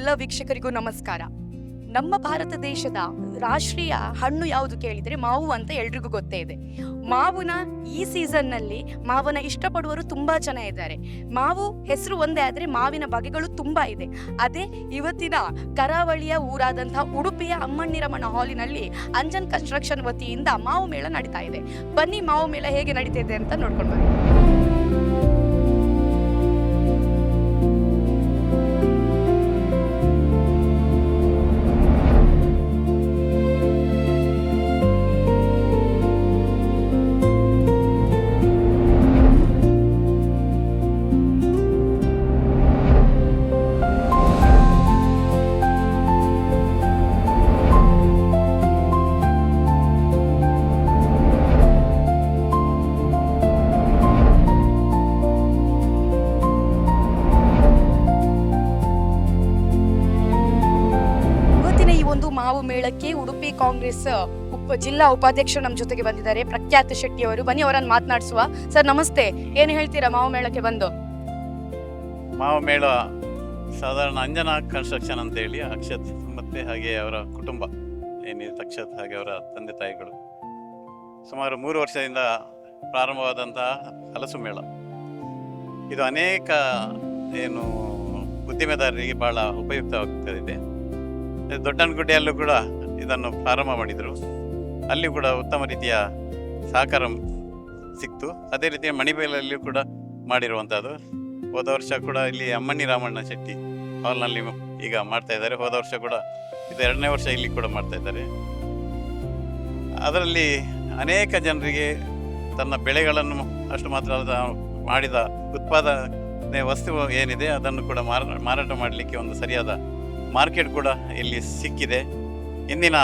ಎಲ್ಲ ವೀಕ್ಷಕರಿಗೂ ನಮಸ್ಕಾರ. ನಮ್ಮ ಭಾರತ ದೇಶದ ರಾಷ್ಟ್ರೀಯ ಹಣ್ಣು ಯಾವುದು ಕೇಳಿದರೆ ಮಾವು ಅಂತ ಎಲ್ರಿಗೂ ಗೊತ್ತೇ ಇದೆ. ಮಾವಿನ ಈ ಸೀಸನ್ನಲ್ಲಿ ಮಾವನ ಇಷ್ಟಪಡುವವರು ತುಂಬಾ ಜನ ಇದ್ದಾರೆ. ಮಾವು ಹೆಸರು ಒಂದೇ ಆದರೆ ಮಾವಿನ ಬಗೆಗಳು ತುಂಬಾ ಇದೆ. ಅದೇ ಇವತ್ತಿನ ಕರಾವಳಿಯ ಊರಾದಂತಹ ಉಡುಪಿಯ ಅಮ್ಮಣ್ಣಿರಮಣ ಹಾಲಿನಲ್ಲಿ ಅಂಜನ್ ಕನ್ಸ್ಟ್ರಕ್ಷನ್ ವತಿಯಿಂದ ಮಾವು ಮೇಳ ನಡೀತಾ ಇದೆ. ಬನ್ನಿ ಮಾವು ಮೇಳ ಹೇಗೆ ನಡೀತಾ ಇದೆ ಅಂತ ನೋಡ್ಕೊಂಡು ಬನ್ನಿ. ಮಾವು ಮೇಳಕ್ಕೆ ಉಡುಪಿ ಕಾಂಗ್ರೆಸ್ ಜಿಲ್ಲಾ ಉಪಾಧ್ಯಕ್ಷರು ನಮ್ಮ ಜೊತೆಗೆ ಬಂದಿದ್ದಾರೆ, ಪ್ರಖ್ಯಾತ ಶೆಟ್ಟಿ ಅವರು. ಬನ್ನಿ ಅವರನ್ನು ಮಾತನಾಡಿಸುವ. ಸರ್ ನಮಸ್ತೆ, ಏನು ಹೇಳ್ತೀರಾ ಮಾವು ಮೇಳಕ್ಕೆ ಬಂದು? ಮಾವು ಮೇಳ ಸಾಧಾರಣ ಅಂಜನಾ ಕನ್ಸ್ಟ್ರಕ್ಷನ್ ಅಂತ ಹೇಳಿ ಅಕ್ಷತ್ ಮತ್ತೆ ಹಾಗೆ ಅವರ ಕುಟುಂಬ ಏನಿದೆ ಅಕ್ಷತ್ ಹಾಗೆ ಅವರ ತಂದೆ ತಾಯಿಗಳು ಸುಮಾರು 3 ವರ್ಷದಿಂದ ಪ್ರಾರಂಭವಾದಂತಹ ಹಲಸು ಮೇಳ. ಇದು ಅನೇಕ ಉದ್ದಿಮೆದಾರರಿಗೆ ಬಹಳ ಉಪಯುಕ್ತವಾಗ್ತದೆ. ದೊಡ್ಡನಗುಡ್ಡೆಯಲ್ಲೂ ಕೂಡ ಇದನ್ನು ಪ್ರಾರಂಭ ಮಾಡಿದರು. ಅಲ್ಲಿ ಕೂಡ ಉತ್ತಮ ರೀತಿಯ ಸಹಕಾರ ಸಿಕ್ತು. ಅದೇ ರೀತಿ ಮಣಿಬೇಲಲ್ಲಿಯೂ ಕೂಡ ಮಾಡಿರುವಂಥದ್ದು. ಹೋದ ವರ್ಷ ಕೂಡ ಇಲ್ಲಿ ಅಮ್ಮಣ್ಣಿ ರಾಮಣ್ಣ ಶೆಟ್ಟಿ ಹಾಲ್ನಲ್ಲಿ ಈಗ ಮಾಡ್ತಾ ಇದ್ದಾರೆ. ಹೋದ ವರ್ಷ ಕೂಡ ಇದು 2ನೇ ವರ್ಷ ಇಲ್ಲಿ ಕೂಡ ಮಾಡ್ತಾ ಇದ್ದಾರೆ. ಅದರಲ್ಲಿ ಅನೇಕ ಜನರಿಗೆ ತನ್ನ ಬೆಳೆಗಳನ್ನು ಅಷ್ಟು ಮಾತ್ರ ಅಲ್ಲದ ಮಾಡಿದ ಉತ್ಪಾದನೆ ವಸ್ತು ಏನಿದೆ ಅದನ್ನು ಕೂಡ ಮಾರಾಟ ಮಾಡಲಿಕ್ಕೆ ಒಂದು ಸರಿಯಾದ ಮಾರ್ಕೆಟ್ ಕೂಡ ಇಲ್ಲಿ ಸಿಕ್ಕಿದೆ. ಇಂದಿನ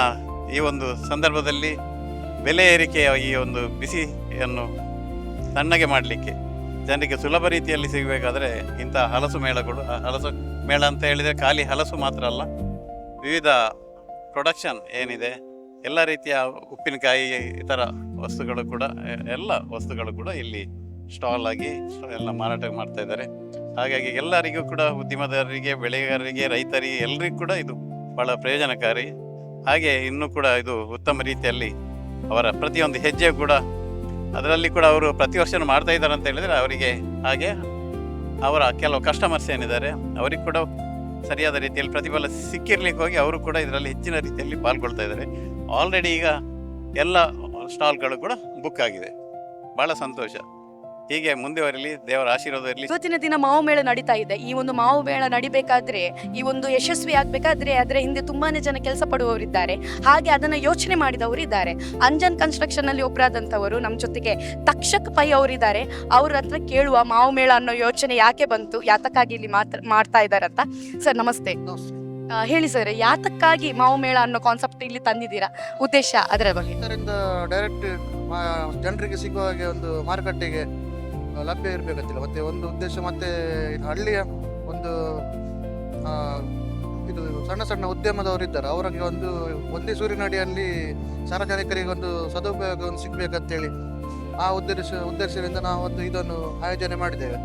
ಈ ಒಂದು ಸಂದರ್ಭದಲ್ಲಿ ಬೆಲೆ ಏರಿಕೆಯ ಈ ಒಂದು ಬಿಸಿಯನ್ನು ತಣ್ಣಗೆ ಮಾಡಲಿಕ್ಕೆ ಜನರಿಗೆ ಸುಲಭ ರೀತಿಯಲ್ಲಿ ಸಿಗಬೇಕಾದ್ರೆ ಇಂಥ ಹಲಸು ಮೇಳ ಅಂತ ಹೇಳಿದರೆ ಖಾಲಿ ಹಲಸು ಮಾತ್ರ ಅಲ್ಲ, ವಿವಿಧ ಪ್ರೊಡಕ್ಷನ್ ಏನಿದೆ ಎಲ್ಲ ರೀತಿಯ ಉಪ್ಪಿನಕಾಯಿ ಇತರ ವಸ್ತುಗಳು ಕೂಡ ಎಲ್ಲ ವಸ್ತುಗಳು ಕೂಡ ಇಲ್ಲಿ ಸ್ಟಾಲ್ ಆಗಿ ಎಲ್ಲ ಮಾರಾಟ ಮಾಡ್ತಾ ಇದ್ದಾರೆ. ಹಾಗಾಗಿ ಎಲ್ಲರಿಗೂ ಕೂಡ ಉದ್ಯಮದಾರರಿಗೆ, ಬೆಳೆಗಾರರಿಗೆ, ರೈತರಿಗೆ ಎಲ್ಲರಿಗೂ ಕೂಡ ಇದು ಬಹಳ ಪ್ರಯೋಜನಕಾರಿ. ಹಾಗೆ ಇನ್ನೂ ಕೂಡ ಇದು ಉತ್ತಮ ರೀತಿಯಲ್ಲಿ ಅವರ ಪ್ರತಿಯೊಂದು ಹೆಜ್ಜೆ ಕೂಡ ಅದರಲ್ಲಿ ಕೂಡ ಅವರು ಪ್ರತಿ ವರ್ಷ ಮಾಡ್ತಾ ಇದ್ದಾರೆ ಅಂತ ಹೇಳಿದರೆ ಅವರಿಗೆ ಹಾಗೆ ಅವರ ಕೆಲವು ಕಸ್ಟಮರ್ಸ್ ಏನಿದ್ದಾರೆ ಅವರಿಗೆ ಕೂಡ ಸರಿಯಾದ ರೀತಿಯಲ್ಲಿ ಪ್ರತಿಫಲ ಸಿಕ್ಕಿರ್ಲಿಕ್ಕೆ ಹೋಗಿ ಅವರು ಕೂಡ ಇದರಲ್ಲಿ ಹೆಚ್ಚಿನ ರೀತಿಯಲ್ಲಿ ಪಾಲ್ಗೊಳ್ತಾ ಇದ್ದಾರೆ. ಆಲ್ರೆಡಿ ಈಗ ಎಲ್ಲ ಸ್ಟಾಲ್ಗಳು ಕೂಡ ಬುಕ್ ಆಗಿದೆ. ಬಹಳ ಸಂತೋಷ. ಹೀಗೆ ಮುಂದುವರಿಲಿ, ದೇವರ ಆಶೀರ್ವಾದ ಇರಲಿ. ಇವತ್ತಿನ ದಿನ ಮಾವು ಮೇಳ ನಡೀತಾ ಇದೆ. ಈ ಒಂದು ಮಾವು ಮೇಳ ನಡಿಬೇಕಾದ್ರೆ, ಈ ಒಂದು ಯಶಸ್ವಿ ಆಗ್ಬೇಕಾದ್ರೆ ಅದರ ಹಿಂದೆ ತುಂಬಾನೇ ಜನ ಕೆಲಸ ಪಡುವವರಿದ್ದಾರೆ. ಹಾಗೆ ಅದನ್ನ ಯೋಚನೆ ಮಾಡಿದವರು ಇದ್ದಾರೆ. ಅಂಜನ್ ಕನ್ಸ್ಟ್ರಕ್ಷನ್ ಅಲ್ಲಿ ಒಬ್ಬರಾದಂಥವರು ನಮ್ಮ ಜೊತೆಗೆ ತಕ್ಷಕ್ ಪೈ ಅವರಿದ್ದಾರೆ. ಅವ್ರ ಹತ್ರ ಕೇಳುವ ಮಾವು ಮೇಳ ಅನ್ನೋ ಯೋಚನೆ ಯಾಕೆ ಬಂತು, ಯಾತಕ್ಕಾಗಿ ಇಲ್ಲಿ ಮಾಡ್ತಾ ಇದ್ದಾರೆ ಅಂತ. ಸರ್ ನಮಸ್ತೆ. ಹೇಳಿ ಸರ್, ಯಾತಕ್ಕಾಗಿ ಮಾವು ಮೇಳ ಅನ್ನೋ ಕಾನ್ಸೆಪ್ಟ್ ಇಲ್ಲಿ ತಂದಿದ್ದೀರಾ, ಉದ್ದೇಶ ಅದರ ಬಗ್ಗೆ? ಇದರಿಂದ ಡೈರೆಕ್ಟ್ ಜನರಿಗೆ ಸಿಗುವ ಹಾಗೆ ಒಂದು ಮಾರುಕಟ್ಟೆಗೆ ಲಭ್ಯ ಇರಬೇಕಂತಿಲ್ಲ. ಮತ್ತೆ ಒಂದು ಉದ್ದೇಶ, ಮತ್ತೆ ಹಳ್ಳಿಯ ಒಂದು ಇದು ಸಣ್ಣ ಸಣ್ಣ ಉದ್ಯಮದವರು ಇದ್ದಾರೆ, ಅವರಿಗೆ ಒಂದೇ ಸೂರಿನಡಿಯಲ್ಲಿ ಸಾರ್ವಜನಿಕರಿಗೆ ಒಂದು ಸದುಪಯೋಗ ಸಿಗ್ಬೇಕಂತೇಳಿ ಆ ಉದ್ದೇಶದಿಂದ ನಾವು ಇದನ್ನು ಆಯೋಜನೆ ಮಾಡಿದ್ದೇವೆ.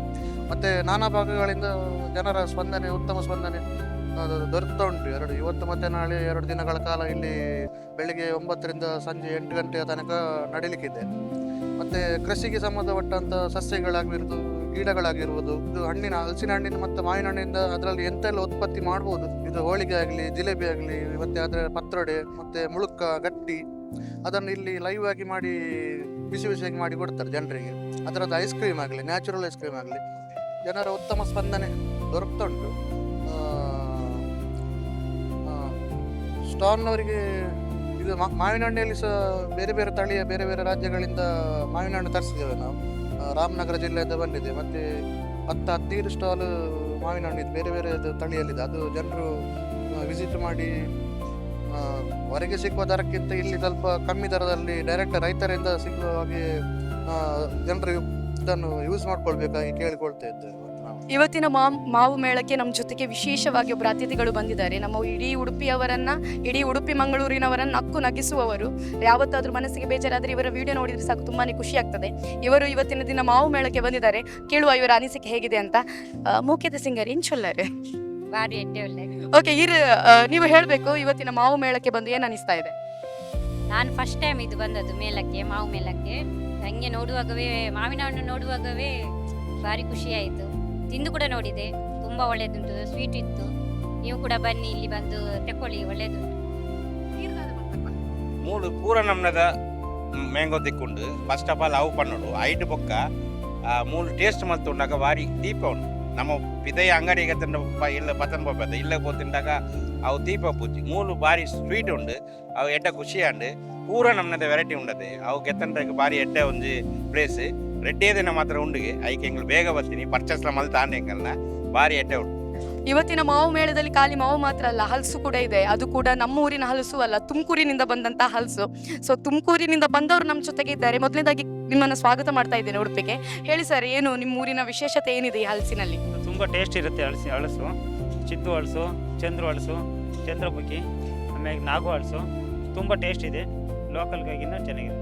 ಮತ್ತೆ ನಾನಾ ಭಾಗಗಳಿಂದ ಜನರ ಸ್ಪಂದನೆ, ಉತ್ತಮ ಸ್ಪಂದನೆ ದೊರೆತಾ ಉಂಟು. ಇವತ್ತು ಮತ್ತೆ ನಾಳೆ 2 ದಿನಗಳ ಕಾಲ ಇಲ್ಲಿ ಬೆಳಿಗ್ಗೆ 9ರಿಂದ ಸಂಜೆ 8 ಗಂಟೆಯ ತನಕ ನಡೀಲಿಕ್ಕಿದೆ. ಮತ್ತೆ ಕೃಷಿಗೆ ಸಂಬಂಧಪಟ್ಟಂತ ಸಸ್ಯಗಳಾಗಿರ್ಬೋದು, ಗಿಡಗಳಾಗಿರ್ಬೋದು, ಇದು ಹಲಸಿನ ಹಣ್ಣಿನ ಮತ್ತು ಮಾವಿನ ಹಣ್ಣಿನಿಂದ ಅದರಲ್ಲಿ ಎಂತೆಲ್ಲ ಉತ್ಪತ್ತಿ ಮಾಡ್ಬೋದು. ಇದು ಹೋಳಿಗೆ ಆಗಲಿ, ಜಿಲೇಬಿ ಆಗಲಿ, ಮತ್ತೆ ಅದರ ಪತ್ರೊಡೆ, ಮತ್ತೆ ಮುಳುಕ, ಗಟ್ಟಿ, ಅದನ್ನು ಇಲ್ಲಿ ಲೈವ್ ಆಗಿ ಮಾಡಿ ಬಿಸಿಯಾಗಿ ಮಾಡಿ ಕೊಡ್ತಾರೆ ಜನರಿಗೆ. ಅದರದ್ದು ಐಸ್ ಕ್ರೀಮ್ ಆಗಲಿ, ನ್ಯಾಚುರಲ್ ಐಸ್ ಕ್ರೀಮ್ ಆಗಲಿ, ಜನರ ಉತ್ತಮ ಸ್ಪಂದನೆ ದೊರಕ್ತಾ ಉಂಟು. ಸ್ಟಾಲ್ನವರಿಗೆ ಇದು ಮಾವಿನ ಹಣ್ಣಿನಲ್ಲಿ ಸಹ ಬೇರೆ ಬೇರೆ ತಳಿಯ ಬೇರೆ ಬೇರೆ ರಾಜ್ಯಗಳಿಂದ ಮಾವಿನ ಹಣ್ಣು ತರಿಸಿದ್ದೇವೆ ನಾವು. ರಾಮನಗರ ಜಿಲ್ಲೆಯಿಂದ ಬಂದಿದೆ. ಮತ್ತೆ 15 ಸ್ಟಾಲ್ ಮಾವಿನ ಹಣ್ಣು ಇದು ಬೇರೆ ಬೇರೆ ತಳಿಯಲ್ಲಿದೆ. ಅದು ಜನರು ವಿಸಿಟ್ ಮಾಡಿ ಹೊರಗೆ ಸಿಗುವ ದರಕ್ಕಿಂತ ಇಲ್ಲಿ ಸ್ವಲ್ಪ ಕಮ್ಮಿ ದರದಲ್ಲಿ ಡೈರೆಕ್ಟ್ ರೈತರಿಂದ ಸಿಗುವ ಹಾಗೆ ಜನರು ಇದನ್ನು ಯೂಸ್ ಮಾಡ್ಕೊಳ್ಬೇಕಾಗಿ ಕೇಳಿಕೊಳ್ತಾ ಇದ್ದೇವೆ. ಇವತ್ತಿನ ಮಾವು ಮೇಳಕ್ಕೆ ನಮ್ಮ ಜೊತೆಗೆ ವಿಶೇಷವಾಗಿ ಒಬ್ಬರು ಅತಿಥಿಗಳು ಬಂದಿದ್ದಾರೆ. ನಮ್ಮ ಇಡೀ ಉಡುಪಿಯವರನ್ನ, ಇಡೀ ಉಡುಪಿ ಮಂಗಳೂರಿನವರನ್ನ ನಕ್ಕು ನಗಿಸುವವರು. ಯಾವತ್ತಾದ್ರೂ ಮನಸ್ಸಿಗೆ ಬೇಜಾರಾದ್ರೆ ಇವರ ವಿಡಿಯೋ ನೋಡಿದ್ರೆ ಸಾಕು, ತುಂಬಾನೇ ಖುಷಿ ಆಗ್ತದೆ. ಇವರು ಇವತ್ತಿನ ದಿನ ಮಾವು ಮೇಳಕ್ಕೆ ಬಂದಿದ್ದಾರೆ. ಕೇಳುವ ಇವರ ಅನಿಸಿಕೆ ಹೇಗಿದೆ ಅಂತ. ಮೂಕೆದ ಸಿಂಗರ್ ಏನ್ ಚೊಲ್ಲರೆ? ಭಾರಿ ಎಡ್ಡೆ ಒಳ್ಳೆ. ಓಕೆ, ನೀವು ಹೇಳಬೇಕು, ಇವತ್ತಿನ ಮಾವು ಮೇಳಕ್ಕೆ ಬಂದು ಏನು ಅನಿಸ್ತಾ ಇದೆ? ನಾನು ಫಸ್ಟ್ ಟೈಮ್ ಇದು ಬಂದದ್ದು ಮೇಳಕ್ಕೆ, ಮಾವು ಮೇಳಕ್ಕೆ. ಹಂಗೆ ನೋಡುವಾಗವೇ, ಮಾವಿನ ಹಣ್ಣು ನೋಡುವಾಗವೇ ಭಾರಿ ಖುಷಿ ಆಯಿತು. ತಿಂದು ಕೂಡ ನೋಡಿದೆ, ತುಂಬ ಒಳ್ಳೆಯದುಂಟು, ಸ್ವೀಟ್ ಇತ್ತು. ನೀವು ಕೂಡ ಬನ್ನಿ, ಇಲ್ಲಿ ಬಂದು ತೆಕ್ಕೊಳ್ಳಿ, ಒಳ್ಳೆಯದುಂಟು. ಮೂಲು ಪೂರ ನಮ್ನದ ಮ್ಯಾಂಗೋ ತಿಕ್ಕೊಂಡು ಫಸ್ಟ್ ಆಫ್ ಆಲ್ ಅವು ಪನ್ನೋಡು ಐಟ್ ಬೊಕ್ಕ ಮೂಲು ಟೇಸ್ಟ್ ಮಲ್ತುಂಡಾಗ ಭಾರಿ ದೀಪ ಉಂಡು. ನಮ್ಮ ಪಿದಯ ಅಂಗಡಿಗೆ ಇಲ್ಲ ಪತನ್ ಪೋಪದ ಇಲ್ಲ ಪೋತಿಂಡಾಗ ಅವು ದೀಪ ಪೂಜಿ ಮೂಲು ಭಾರಿ ಸ್ವೀಟ್ ಉಂಡು. ಅವು ಎಡ್ಡ ಖುಷಿ ಅಂಡು ಪೂರ ನಮ್ನದ ವೆರೈಟಿ ಉಂಡದೆ ಅವು ಕೆತ್ತಂಡಾಗ ಭಾರಿ ಎಡ್ಡ ಒಂಜಿ ಪ್ಲೇಸ್ ರೆಡ್ಡೇ ದಿನ ಮಾತ್ರ ಉಂಡಿಗೆ ಐಕೆ ಎಂಗ್ಳು ಬೇಗ ಬರ್ತೀನಿ ಪರ್ಚೇಸ್ಲ ಮಲ್ತ ಆಂಡೆಂಗಲ್ನ ಭಾರಿ ಎಡ್ಡೆ ಉಂಡು. ಇವತ್ತಿನ ಮಾವು ಮೇಳದಲ್ಲಿ ಖಾಲಿ ಮಾವು ಮಾತ್ರ ಅಲ್ಲ, ಹಲಸು ಕೂಡ ಇದೆ. ಅದು ಕೂಡ ನಮ್ಮ ಊರಿನ ಹಲಸು ಅಲ್ಲ, ತುಮಕೂರಿನಿಂದ ಬಂದಂತ ಹಲಸು. ಸೊ ತುಮಕೂರಿನಿಂದ ಬಂದವರು ನಮ್ಮ ಜೊತೆಗೆ ಇದ್ದಾರೆ. ಮೊದಲನೇದಾಗಿ ನಿಮ್ಮನ್ನು ಸ್ವಾಗತ ಮಾಡ್ತಾ ಇದ್ದೇನೆ ಉಡುಪಿಗೆ. ಹೇಳಿ ಸರ್, ಏನು ನಿಮ್ಮ ಊರಿನ ವಿಶೇಷತೆ ಏನಿದೆ ಈ ಹಲಸಿನಲ್ಲಿ? ತುಂಬ ಟೇಸ್ಟ್ ಇರುತ್ತೆ ಹಲಸು. ಚಿತ್ತು ಹಲಸು, ಚಂದ್ರು ಹಲಸು, ಚಂದ್ರಮುಖಿ, ಆಮೇಲೆ ನಾಗು ಹಲಸು ತುಂಬ ಟೇಸ್ಟ್ ಇದೆ. ಲೋಕಲ್ಗಾಗಿನ ಚೆನ್ನಾಗಿದೆ.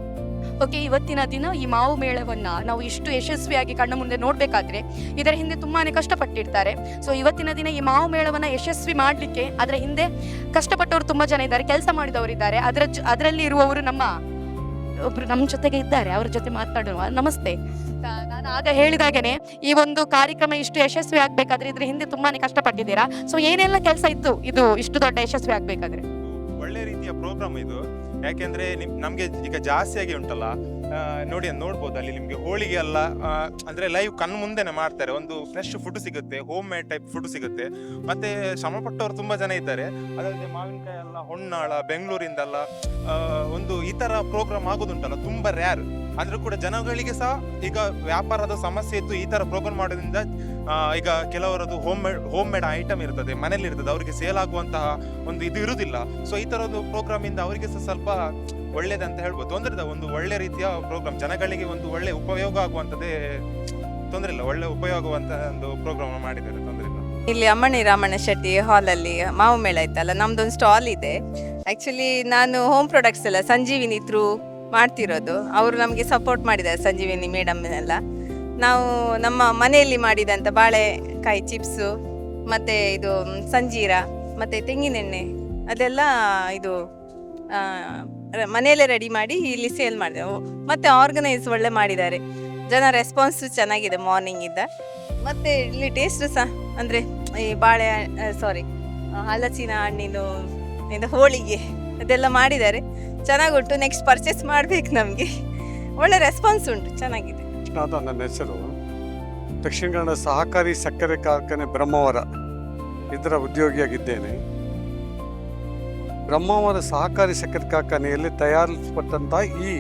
ಓಕೆ, ಇವತ್ತಿನ ದಿನ ಈ ಮಾವು ಮೇಳವನ್ನ ನಾವು ಇಷ್ಟು ಯಶಸ್ವಿಯಾಗಿ ಕಣ್ಣ ಮುಂದೆ ನೋಡ್ಬೇಕಾದ್ರೆ ಇದರ ಹಿಂದೆ ತುಂಬಾನೇ ಕಷ್ಟಪಟ್ಟಿರ್ತಾರೆ. ಸೊ ಇವತ್ತಿನ ದಿನ ಈ ಮಾವು ಮೇಳವನ್ನ ಯಶಸ್ವಿ ಮಾಡಲಿಕ್ಕೆ ಅದರ ಹಿಂದೆ ಕಷ್ಟಪಟ್ಟವರು ತುಂಬಾ ಜನ ಇದ್ದಾರೆ, ಕೆಲಸ ಮಾಡಿದವರು ಇದ್ದಾರೆ. ಅದರಲ್ಲಿ ಇರುವವರು ಒಬ್ರು ನಮ್ಮ ಜೊತೆಗೆ ಇದ್ದಾರೆ, ಅವ್ರ ಜೊತೆ ಮಾತಾಡುವ. ನಮಸ್ತೆ. ನಾನು ಆಗ ಹೇಳಿದಾಗೇನೆ ಈ ಒಂದು ಕಾರ್ಯಕ್ರಮ ಇಷ್ಟು ಯಶಸ್ವಿ ಆಗ್ಬೇಕಾದ್ರೆ ಇದ್ರ ಹಿಂದೆ ತುಂಬಾನೇ ಕಷ್ಟಪಟ್ಟಿದ್ದೀರಾ. ಸೊ ಏನೆಲ್ಲ ಕೆಲಸ ಇತ್ತು ಇದು ಇಷ್ಟು ದೊಡ್ಡ ಯಶಸ್ವಿ ಆಗ್ಬೇಕಾದ್ರೆ? ಒಳ್ಳೆ ರೀತಿಯ ಪ್ರೋಗ್ರಾಮ್ ಇದು. ಯಾಕೆಂದ್ರೆ ನಮ್ಗೆ ಈಗ ಜಾಸ್ತಿಯಾಗಿ ಉಂಟಲ್ಲ, ನೋಡ್ಬೋದು ಅಲ್ಲಿ ನಿಮ್ಗೆ ಹೋಳಿಗೆ ಎಲ್ಲ ಅಂದ್ರೆ ಲೈವ್ ಕಣ್ಣು ಮುಂದೆನೆ ಮಾಡ್ತಾರೆ. ಒಂದು ಫ್ರೆಶ್ ಫುಡ್ ಸಿಗುತ್ತೆ, ಹೋಮ್ ಮೇಡ್ ಟೈಪ್ ಫುಡ್ ಸಿಗುತ್ತೆ. ಮತ್ತೆ ಶ್ರಮಪಟ್ಟವರು ತುಂಬಾ ಜನ ಇದ್ದಾರೆ. ಅದಲ್ಲದೆ ಮಾವಿನಕಾಯಿ ಎಲ್ಲ ಹೊನ್ನಾಳ ಬೆಂಗಳೂರಿಂದಲ್ಲ ಒಂದು ಈ ತರ ಪ್ರೋಗ್ರಾಮ್ ಆಗೋದುಂಟಲ್ಲ ತುಂಬಾ ರ್ಯಾರ್. ಆದ್ರೂ ಕೂಡ ಜನಗಳಿಗೆ ಸಹ ಈಗ ವ್ಯಾಪಾರದ ಸಮಸ್ಯೆ ಇತ್ತು. ಈ ತರ ಪ್ರೋಗ್ರಾಮ್ ಮಾಡೋದ್ರಿಂದ ಈಗ ಕೆಲವರದ್ದು ಹೋಮ್ ಮೇಡ್ ಐಟಮ್ ಇರ್ತದೆ, ಮನೇಲಿ ಇರ್ತದೆ, ಅವರಿಗೆ ಸೇಲ್ ಆಗುವಂತಹ ಒಂದು ಇದು ಇರುವುದಿಲ್ಲ. ಸೊ ಈ ತರದ್ದು ಪ್ರೋಗ್ರಾಮ್ ಇಂದ ಅವರಿಗೆ ಸಹ ಸ್ವಲ್ಪ ಒಳ್ಳೇದಂತ ಹೇಳ್ಬೋದು. ತೊಂದರೆ ಇಲ್ಲ, ಒಂದು ಒಳ್ಳೆ ರೀತಿಯ ಪ್ರೋಗ್ರಾಮ್, ಜನಗಳಿಗೆ ಒಂದು ಒಳ್ಳೆ ಉಪಯೋಗ ಆಗುವಂತದ್ದೇ, ತೊಂದರೆ ಇಲ್ಲ, ಒಳ್ಳೆ ಉಪಯೋಗವಂತ ಒಂದು ಪ್ರೋಗ್ರಾಮ್ ಮಾಡಿದ್ದಾರೆ, ತೊಂದರೆ ಇಲ್ಲ. ಇಲ್ಲಿ ಅಮ್ಮಣಿ ರಾಮಣ್ಣ ಶೆಟ್ಟಿ ಹಾಲಲ್ಲಿ ಮಾವು ಮೇಳ ಇತ್ತಲ್ಲ, ನಮ್ದೊಂದು ಸ್ಟಾಲ್ ಇದೆ. ಆ್ಯಕ್ಚುಲಿ ನಾನು ಹೋಮ್ ಪ್ರಾಡಕ್ಟ್ಸ್ ಎಲ್ಲ ಸಂಜೀವಿನಿ ಥ್ರೂ ಮಾಡ್ತಿರೋದು. ಅವರು ನಮಗೆ ಸಪೋರ್ಟ್ ಮಾಡಿದ್ದಾರೆ, ಸಂಜೀವಿನಿ ಮೇಡಮ್ನೆಲ್ಲ. ನಾವು ನಮ್ಮ ಮನೆಯಲ್ಲಿ ಮಾಡಿದಂಥ ಬಾಳೆಕಾಯಿ ಚಿಪ್ಸು ಮತ್ತು ಇದು ಸಂಜೀರ ಮತ್ತು ತೆಂಗಿನೆಣ್ಣೆ ಅದೆಲ್ಲ ಇದು ಮನೆಯಲ್ಲೇ ರೆಡಿ ಮಾಡಿ ಇಲ್ಲಿ ಸೇಲ್ ಮಾಡಿದೆವು. ಮತ್ತು ಆರ್ಗನೈಸ್ ಒಳ್ಳೆ ಮಾಡಿದ್ದಾರೆ, ಜನ ರೆಸ್ಪಾನ್ಸು ಚೆನ್ನಾಗಿದೆ ಮಾರ್ನಿಂಗಿಂದ. ಮತ್ತು ಇಲ್ಲಿ ಟೇಸ್ಟ್ ಸಹ ಅಂದರೆ ಈ ಹಲಸಿನ ಹಣ್ಣಿನ ಇದು ಹೋಳಿಗೆ ಅದೆಲ್ಲ ಮಾಡಿದ್ದಾರೆ, ಚೆನ್ನಾಗುಂಟು. ನೆಕ್ಸ್ಟ್ ಪರ್ಚೇಸ್ ಮಾಡಬೇಕು, ನಮಗೆ ಒಳ್ಳೆ ರೆಸ್ಪಾನ್ಸ್ ಉಂಟು, ಚೆನ್ನಾಗಿದೆ. ನನ್ನ ಹೆಸರು. ದಕ್ಷಿಣ ಕನ್ನಡ ಸಹಕಾರಿ ಸಕ್ಕರೆ ಕಾರ್ಖಾನೆ ಬ್ರಹ್ಮಾವರ ಇದರ ಉದ್ಯೋಗಿಯಾಗಿದ್ದೇನೆ. ಬ್ರಹ್ಮಾವರ ಸಹಕಾರಿ ಸಕ್ಕರೆ ಕಾರ್ಖಾನೆಯಲ್ಲಿ ತಯಾರಿಸಲ್ಪಟ್ಟಂಥ ಈ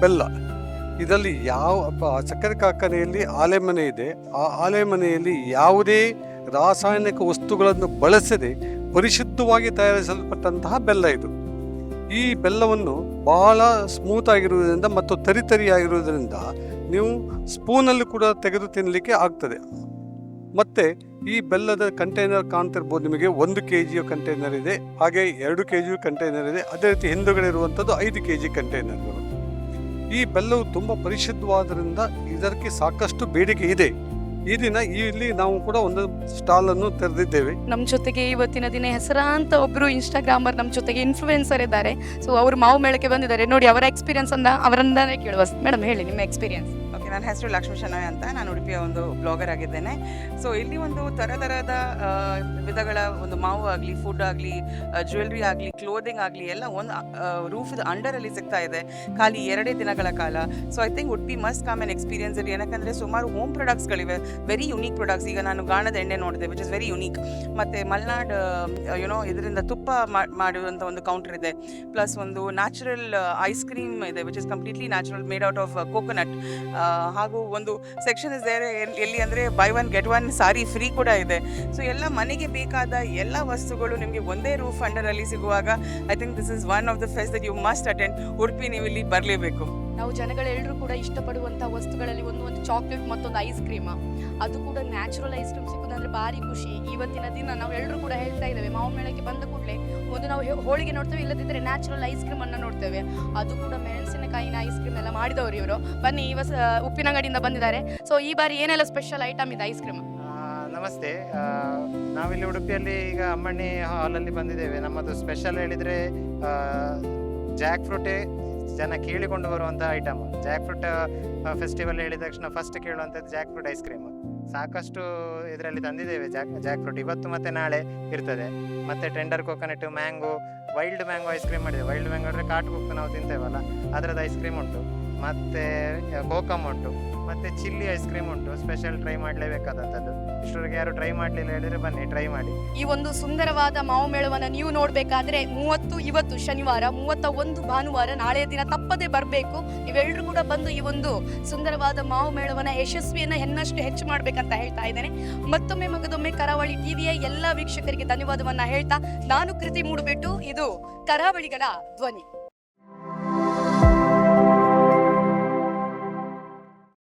ಬೆಲ್ಲ, ಇದರಲ್ಲಿ ಸಕ್ಕರೆ ಕಾರ್ಖಾನೆಯಲ್ಲಿ ಆಲೆಮನೆ ಇದೆ. ಆ ಆಲೆಮನೆಯಲ್ಲಿ ಯಾವುದೇ ರಾಸಾಯನಿಕ ವಸ್ತುಗಳನ್ನು ಬಳಸದೆ ಪರಿಶುದ್ಧವಾಗಿ ತಯಾರಿಸಲ್ಪಟ್ಟಂತಹ ಬೆಲ್ಲ ಇದು. ಈ ಬೆಲ್ಲವನ್ನು ಬಹಳ ಸ್ಮೂತ್ ಆಗಿರುವುದರಿಂದ ಮತ್ತು ತರಿತರಿಯಾಗಿರುವುದರಿಂದ ನೀವು ಸ್ಪೂನಲ್ಲಿ ಕೂಡ ತೆಗೆದು ತಿನ್ನಲಿಕ್ಕೆ ಆಗ್ತದೆ. ಮತ್ತು ಈ ಬೆಲ್ಲದ ಕಂಟೈನರ್ ಕಾಣ್ತಿರ್ಬೋದು ನಿಮಗೆ. 1 kg ಕಂಟೈನರ್ ಇದೆ, ಹಾಗೆ 2 kg ಕಂಟೈನರ್ ಇದೆ. ಅದೇ ರೀತಿ ಹಿಂದುಗಡೆ ಇರುವಂಥದ್ದು 5 kg ಕಂಟೈನರ್ಗಳು. ಈ ಬೆಲ್ಲವು ತುಂಬ ಪರಿಶುದ್ಧವಾದ್ದರಿಂದ ಇದಕ್ಕೆ ಸಾಕಷ್ಟು ಬೇಡಿಕೆ ಇದೆ. ಈ ದಿನ ಇಲ್ಲಿ ನಾವು ಕೂಡ ಒಂದು ಸ್ಟಾಲ್ ಅನ್ನು ತೆರೆದಿದ್ದೇವೆ. ನಮ್ಮ ಜೊತೆಗೆ ಇವತ್ತಿನ ದಿನ ಹೆಸರಾಂತ ಒಬ್ರು ಇನ್ಸ್ಟಾಗ್ರಾಮರ್ ನಮ್ಮ ಜೊತೆಗೆ ಇನ್ಫ್ಲೂಯೆನ್ಸರ್ ಇದ್ದಾರೆ. ಸೊ ಅವರು ಮಾವು ಮೇಳಕ್ಕೆ ಬಂದಿದ್ದಾರೆ. ನೋಡಿ, ಅವರ ಎಕ್ಸ್ಪೀರಿಯನ್ಸ್ ಅವರನ್ನೇ ಕೇಳುವ. ಮೇಡಮ್, ಹೇಳಿ ನಿಮ್ಮ ಎಕ್ಸ್ಪೀರಿಯನ್ಸ್. ಓಕೆ, ನನ್ನ ಹೆಸರು ಲಕ್ಷ್ಮೀ ಶೆಣೈ ಅಂತ, ನಾನು ಉಡುಪಿಯ ಒಂದು ಬ್ಲಾಗರ್ ಆಗಿದ್ದೇನೆ. ಸೊ ಇಲ್ಲಿ ಒಂದು ಥರದ ವಿಧಗಳ ಒಂದು ಮಾವು ಆಗಲಿ, ಫುಡ್ ಆಗಲಿ, ಜ್ಯುವೆಲ್ರಿ ಆಗಲಿ, ಕ್ಲೋದಿಂಗ್ ಆಗಲಿ ಎಲ್ಲ ಒಂದು ರೂಫ್ ಅಂಡರಲ್ಲಿ ಸಿಗ್ತಾ ಇದೆ, ಖಾಲಿ 2 ದಿನಗಳ ಕಾಲ. So I think Udupi must come and experience it. ಏನಕ್ಕಂದರೆ ಸುಮಾರು ಹೋಮ್ ಪ್ರಾಡಕ್ಟ್ಸ್ಗಳಿವೆ, ವೆರಿ ಯುನೀಕ್ ಪ್ರಾಡಕ್ಟ್ಸ್. ಈಗ ನಾನು ಗಾಣದ ಎಣ್ಣೆ ನೋಡಿದೆ, ವಿಚ್ ಇಸ್ ವೆರಿ ಯುನೀಕ್. ಮತ್ತು ಮಲ್ನಾಡ್ ಇದರಿಂದ ತುಪ್ಪ ಮಾಡುವಂಥ ಒಂದು ಕೌಂಟರ್ ಇದೆ. ಪ್ಲಸ್ ಒಂದು ನ್ಯಾಚುರಲ್ ಐಸ್ ಕ್ರೀಮ್ ಇದೆ, which is completely natural, made out of coconut. ಹಾಗೂ ಒಂದು ಸೆಕ್ಷನ್ ಇಸ್ ದೇರ್ ಎಲ್ಲಿ ಅಂದರೆ ಬೈ 1 get 1 ಸಾರಿ ಫ್ರೀ ಕೂಡ ಇದೆ. ಸೊ ಎಲ್ಲ ಮನೆಗೆ ಬೇಕಾದ ಎಲ್ಲ ವಸ್ತುಗಳು ನಿಮಗೆ ಒಂದೇ ರೂಫ್ ಅಂಡರಲ್ಲಿ ಸಿಗುವಾಗ I think this is one of the fest that you must attend. Udupi ನೀವು ಇಲ್ಲಿ ಬರಲೇಬೇಕು. ನಾವು ಜನಗಳೆಲ್ಲರೂ ಕೂಡ ಇಷ್ಟಪಡುವಂಥ ವಸ್ತುಗಳಲ್ಲಿ ಒಂದು ಚಾಕ್ಲೇಟ್, ಮತ್ತೊಂದು ಐಸ್ ಕ್ರೀಮ್. ಅದು ಕೂಡ ನ್ಯಾಚುರಲ್ ಐಸ್ ಕ್ರೀಮ್ ಸಿಗೋದಂದ್ರೆ ಭಾರಿ ಖುಷಿ. ಇವತ್ತಿನ ದಿನ ನಾವು ಎಲ್ಲರೂ ಕೂಡ ಹೇಳ್ತಾ ಇದ್ದೇವೆ, ಮಾವು ಮೇಳಕ್ಕೆ ಬಂದ ಕೂಡಲೇ ಒಂದು ನಾವು ಹೋಳಿಗೆ ನೋಡ್ತೇವೆ, ಇಲ್ಲದಿದ್ದರೆ ನ್ಯಾಚುರಲ್ ಐಸ್ ಕ್ರೀಮ್ ಅನ್ನು ನೋಡ್ತೇವೆ. ಅದು ಕೂಡ ಮೆಣಸಿನಕಾಯಿನ ಐಸ್ ಕ್ರೀಮ್ ಎಲ್ಲ ಮಾಡಿದವರು ಇವರು. ಬನ್ನಿ, ಉಪ್ಪಿನಂಗಡಿಯಿಂದ ಬಂದಿದ್ದಾರೆ. ಸೊ ಈ ಬಾರಿ ಏನೆಲ್ಲ ಸ್ಪೆಷಲ್ ಐಟಮ್ ಇದೆ ಐಸ್ ಕ್ರೀಮ್? ನಮಸ್ತೆ. ನಾವಿಲ್ಲಿ ಉಡುಪಿಯಲ್ಲಿ ಈಗ ಅಮ್ಮಣ್ಣಿ ಹಾಲಲ್ಲಿ ಬಂದಿದ್ದೇವೆ. ನಮ್ಮದು ಸ್ಪೆಷಲ್ ಹೇಳಿದರೆ ಜಾಕ್ ಫ್ರೂಟೇ ಜನ ಕೇಳಿಕೊಂಡು ಬರುವಂಥ ಐಟಮ್. ಜಾಕ್ ಫ್ರೂಟ್ ಫೆಸ್ಟಿವಲ್ ಹೇಳಿದ ತಕ್ಷಣ ಫಸ್ಟ್ ಕೇಳುವಂಥದ್ದು ಜಾಕ್ ಫ್ರೂಟ್ ಐಸ್ ಕ್ರೀಮ್. ಸಾಕಷ್ಟು ಇದರಲ್ಲಿ ತಂದಿದ್ದೇವೆ ಜಾಕ್ ಫ್ರೂಟ್. ಇವತ್ತು ಮತ್ತು ನಾಳೆ ಇರ್ತದೆ. ಮತ್ತು tender coconut, mango, wild mango ice cream ಮಾಡಿದೆ. ವೈಲ್ಡ್ ಮ್ಯಾಂಗೋ ಅಂದರೆ ಕಾಟುಕೊಕ್ಕು ನಾವು ತಿಂತೇವಲ್ಲ ಅದರದ್ದು ಐಸ್ ಕ್ರೀಮ್ ಉಂಟು. ಮತ್ತು ಕೋಕಮ್ ಉಂಟು. ಮತ್ತು ಚಿಲ್ಲಿ ಐಸ್ ಕ್ರೀಮ್ ಉಂಟು. ಸ್ಪೆಷಲ್ ಟ್ರೈ ಮಾಡಲೇಬೇಕಾದಂಥದ್ದು. ಇಷ್ಟವರೆಗೆ ಯಾರು ಟ್ರೈ ಮಾಡಲಿಲ್ಲ ಹೇಳಿದರೆ ಬನ್ನಿ ಟ್ರೈ ಮಾಡಿ. ಈ ಒಂದು ಸುಂದರವಾದ ಮಾವು ಮೇಳವನ್ನು ನೀವು ನೋಡಬೇಕಾದ್ರೆ 30 ಇವತ್ತು ಶನಿವಾರ, 31 ಭಾನುವಾರ, ನಾಳೆಯ ದಿನ ತಪ್ಪದೆ ಬರಬೇಕು. ನೀವೆಲ್ಲರೂ ಕೂಡ ಬಂದು ಈ ಒಂದು ಸುಂದರವಾದ ಮಾವು ಮೇಳವನ್ನು ಯಶಸ್ವಿಯನ್ನು ಇನ್ನಷ್ಟು ಹೆಚ್ಚು ಮಾಡಬೇಕಂತ ಹೇಳ್ತಾ ಇದ್ದೇನೆ. ಮತ್ತೊಮ್ಮೆ ಮಗದೊಮ್ಮೆ ಕರಾವಳಿ ಟಿವಿಯ ಎಲ್ಲ ವೀಕ್ಷಕರಿಗೆ ಧನ್ಯವಾದವನ್ನ ಹೇಳ್ತಾ ನಾನು ಕೃತಿ ಮೂಡಬಿಟ್ಟು, ಇದು ಕರಾವಳಿಗಳ ಧ್ವನಿ.